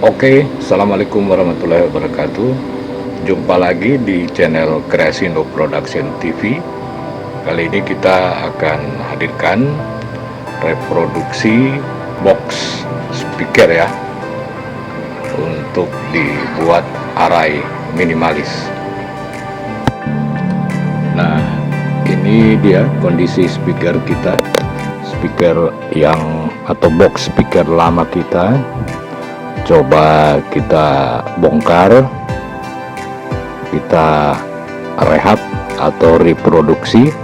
Oke, Assalamualaikum warahmatullahi wabarakatuh. Jumpa lagi di channel Kreasindo Production TV. Kali ini kita akan hadirkan reproduksi box speaker ya, untuk dibuat arai minimalis. Nah, ini dia kondisi speaker kita, speaker yang atau box speaker lama kita. Coba kita bongkar, kita rehab atau reproduksi,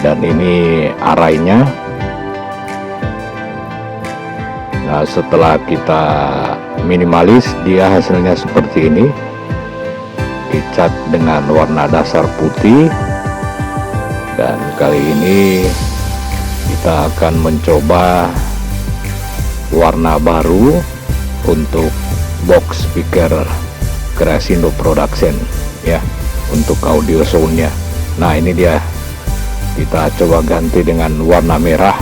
dan ini arainya. Nah, setelah kita minimalis, dia hasilnya seperti ini, dicat dengan warna dasar putih. Dan kali ini kita akan mencoba warna baru untuk box speaker Kreasindo Production ya, untuk audio soundnya. Nah, ini dia, kita coba ganti dengan warna merah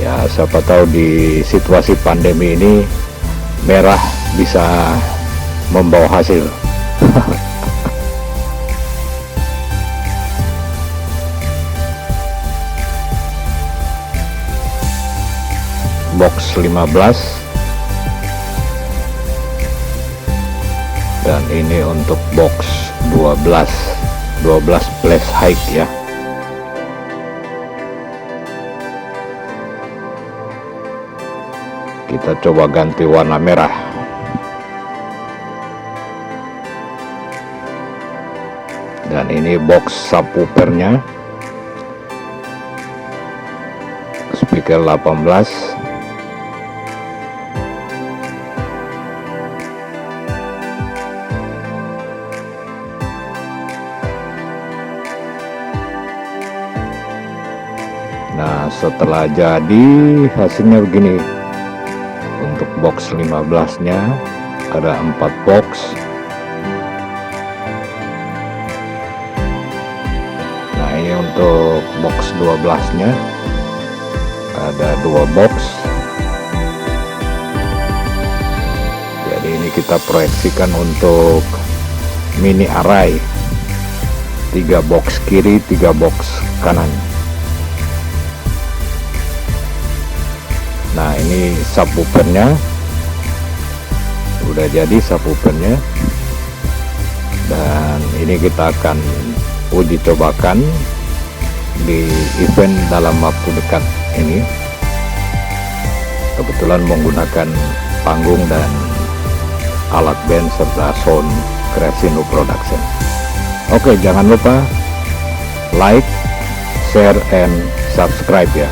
ya. Siapa tahu di situasi pandemi ini merah bisa membawa hasil. Box 15, dan ini untuk box 12 plus height ya. Kita coba ganti warna merah. Dan ini box subwoofernya, speaker 18. Nah, setelah jadi hasilnya begini. Untuk box 15 nya ada 4 box. Nah, ini untuk box 12 nya ada 2 box. Jadi ini kita proyeksikan untuk mini array, 3 box kiri, 3 box kanan. Nah, ini subwoofernya udah jadi, subwoofernya. Dan ini kita akan uji cobakan di event dalam waktu dekat ini. Kebetulan menggunakan panggung dan alat band serta sound Kreasindo Production. Oke, jangan lupa like, share, and subscribe ya.